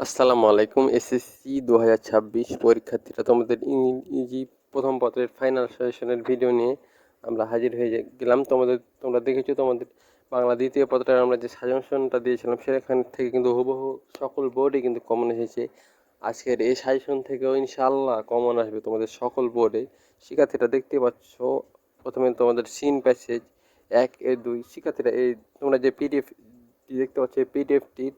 আসসালামু আলাইকুম। এসএসসি 2026 পরীক্ষার্থীরা, তোমাদের ইংরেজি প্রথম পত্রের ফাইনাল সাজেশনের ভিডিও নিয়ে আমরা হাজির হয়ে গেলাম। তোমরা দেখেছো তোমাদের বাংলা দ্বিতীয় পত্রের আমরা যে সাজেশনটা দিয়েছিলাম সেখান থেকে কিন্তু হুবহু সকল বোর্ডে কিন্তু কমন এসেছে। আজকের এই সাজেশন থেকেও ইনশাআল্লাহ কমন আসবে তোমাদের সকল বোর্ডে। শিক্ষার্থীরা দেখতে পাচ্ছ, প্রথমে তোমাদের সিন প্যাসেজ 1 এর 2। শিক্ষার্থীরা, এই তোমরা যে পিডিএফ দেখতে পাচ্ছ, এই পিডিএফটির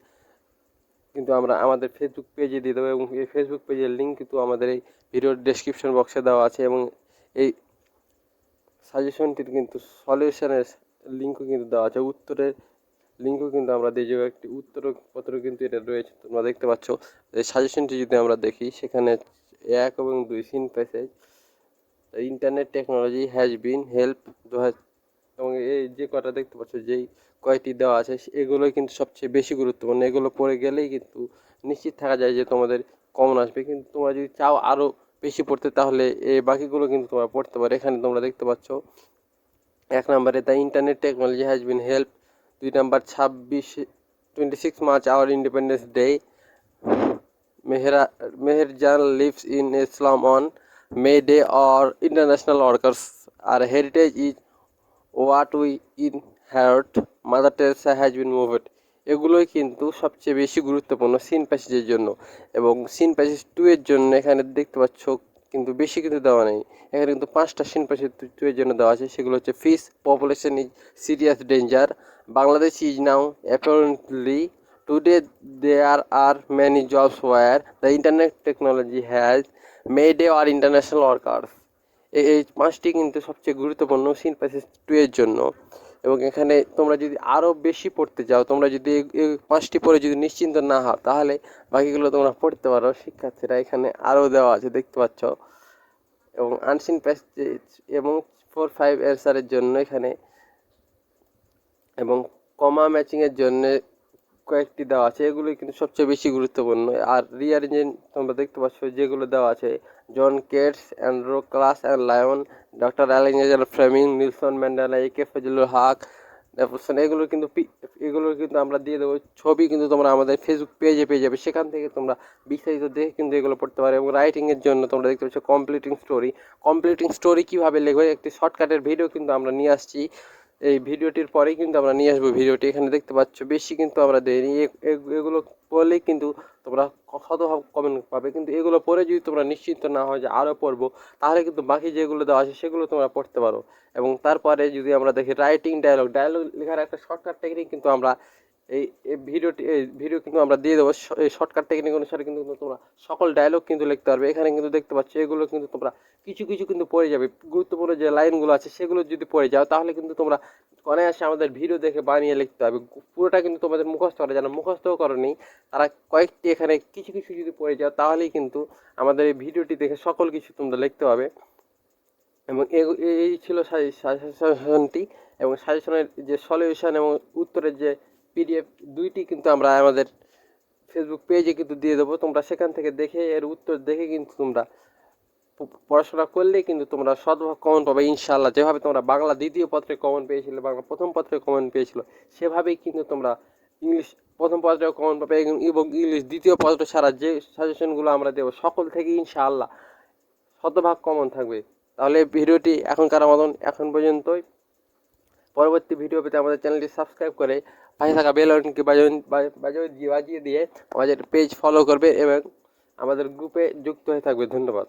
কিন্তু আমরা আমাদের ফেসবুক পেজে দিয়ে দেবো, এবং এই ফেসবুক পেজের লিঙ্ক কিন্তু আমাদের এই ভিডিওর ডেসক্রিপশন বক্সে দেওয়া আছে, এবং এই সাজেশনটির কিন্তু সলিউশনের লিঙ্কও কিন্তু দেওয়া আছে, উত্তরের লিঙ্কও কিন্তু আমরা দিয়ে যাবো। একটি উত্তরপত্র কিন্তু এটা রয়েছে, তোমরা দেখতে পাচ্ছ। এই সাজেশনটি যদি আমরা দেখি, সেখানে 1 এবং 2 seen passage internet technology has been help এবং এই যে কটা দেখতে পাচ্ছ, যেই কয়টি দেওয়া আছে এগুলোই কিন্তু সবচেয়ে বেশি গুরুত্বপূর্ণ। এগুলো পড়ে গেলেই কিন্তু নিশ্চিত থাকা যায় যে তোমাদের কমন আসবে। কিন্তু তোমরা যদি চাও আরও বেশি পড়তে, তাহলে এই বাকিগুলো কিন্তু তোমরা পড়তে পারো। এখানে তোমরা দেখতে পাচ্ছ 1 নম্বরে the internet technology has been help, 2 number 26 March our independence day, Meherjaan lives in Islam on May Day or international workers, our heritage is what we inherit, mother Teresa has been moved. এগুলোই কিন্তু সবচেয়ে বেশি গুরুত্বপূর্ণ scene প্যাসেজের জন্য। এবং seen passage 2 এর জন্য এখানে দেখতে পাচ্ছ কিন্তু বেশি কিন্তু দেওয়া নেই। এখানে কিন্তু 5টা সিন প্যাসেজ 2 এর জন্য দেওয়া আছে। সেগুলো হচ্ছে fish population is serious danger, Bangladesh is now apparently, today there are many jobs where the internet technology has made a are international workers. এই 5টি কিন্তু সবচেয়ে গুরুত্বপূর্ণ সিন প্যাসেজ 2 এর জন্য। এবং এখানে তোমরা যদি আরও বেশি পড়তে চাও, তোমরা যদি এই 5টি পড়ে যদি নিশ্চিন্ত না হও, তাহলে বাকিগুলো তোমরা পড়তে পারো। শিক্ষার্থীরা, এখানে আরও দেওয়া আছে দেখতে পাচ্ছ। এবং আনসিন প্যাসেজ এবং 4-5 অ্যান্সারের জন্য এখানে, এবং কমা ম্যাচিংয়ের জন্য কয়েকটি দেওয়া আছে। এগুলোই কিন্তু সবচেয়ে বেশি গুরুত্বপূর্ণ। আর রিঅ্যারেঞ্জ তোমরা দেখতে পাচ্ছ যেগুলো দেওয়া আছে, John Keats, Androcles and Lion, doctor Alexander Fleming, Nelson Mandela, A K Fazlul হক, এগুলো কিন্তু আমরা দিয়ে দেবো। ছবি কিন্তু তোমরা আমাদের ফেসবুক পেজে পেয়ে যাবে, সেখান থেকে তোমরা বিস্তারিত দেখে কিন্তু এগুলো পড়তে পারো। এবং রাইটিংয়ের জন্য তোমরা দেখতে পাচ্ছ কমপ্লিটিং স্টোরি কীভাবে লিখবে একটি শর্টকাটের ভিডিও কিন্তু আমরা নিয়ে আসছি। এই ভিডিওটির পরেই কিন্তু আমরা নিয়ে আসবো ভিডিওটি। এখানে দেখতে পাচ্ছ বেশি কিন্তু আমরা দেইনি। এগুলো পড়লেই কিন্তু তোমরা শতভাগ কমেন্ট পাবে। কিন্তু এগুলো পড়ে যদি তোমরা নিশ্চিন্ত না হয় যে আরও পড়বো, তাহলে কিন্তু বাকি যেগুলো দেওয়া আছে সেগুলো তোমরা পড়তে পারো। এবং তারপরে যদি আমরা দেখি রাইটিং ডায়লগ লেখার একটা শর্টকাট টেকনিক কিন্তু আমরা এই ভিডিও কিন্তু আমরা দিয়ে দেবো। এই শর্টকাট টেকনিক অনুসারে কিন্তু তোমরা সকল ডায়লগ কিন্তু লিখতে পারবে। এখানে কিন্তু দেখতে পাচ্ছ এগুলো কিন্তু তোমরা কিছু কিছু কিন্তু পড়ে যাবে। গুরুত্বপূর্ণ যে লাইনগুলো আছে সেগুলো যদি পড়ে যাও, তাহলে কিন্তু তোমরা অনায়াসে আমাদের ভিডিও দেখে বানিয়ে লিখতে হবে। পুরোটা কিন্তু তোমাদের মুখস্থ করে, যারা মুখস্থও করনি তারা কয়েকটি এখানে কিছু কিছু যদি পড়ে যাও, তাহলেই কিন্তু আমাদের এই ভিডিওটি দেখে সকল কিছু তোমরা লিখতে পাবে। এবং এই ছিল সাজেশনটি। এবং সাজেশনের যে সলিউশন এবং উত্তরের যে পিডিএফ, দুইটি কিন্তু আমরা আমাদের ফেসবুক পেজে কিন্তু দিয়ে দেবো। তোমরা সেখান থেকে দেখে এর উত্তর দেখে কিন্তু তোমরা পড়াশোনা করলেই কিন্তু তোমরা শতভাগ কমন পাবে ইনশাআল্লাহ। যেভাবে তোমরা বাংলা দ্বিতীয় পত্রে কমন পেয়েছিলে, বাংলা প্রথম পত্রে কমন পেয়েছিল, সেভাবেই কিন্তু তোমরা ইংলিশ প্রথম পত্রেও কমন পাবে। এবং ইংলিশ দ্বিতীয় পত্র ছাড়া যে সাজেশনগুলো আমরা দেবো সকল থেকে ইনশাআল্লাহ শতভাগ কমন থাকবে। তাহলে ভিডিওটি এখনকার মতন এখন পর্যন্তই। পরবর্তী ভিডিও পেতে আমাদের চ্যানেলটি সাবস্ক্রাইব করে পাশে থাকা বেল আইকনটি বাজিয়ে দিয়ে আমাদের পেজ ফলো করবে এবং আমাদের গ্রুপে যুক্ত হয়ে থাকবে। ধন্যবাদ।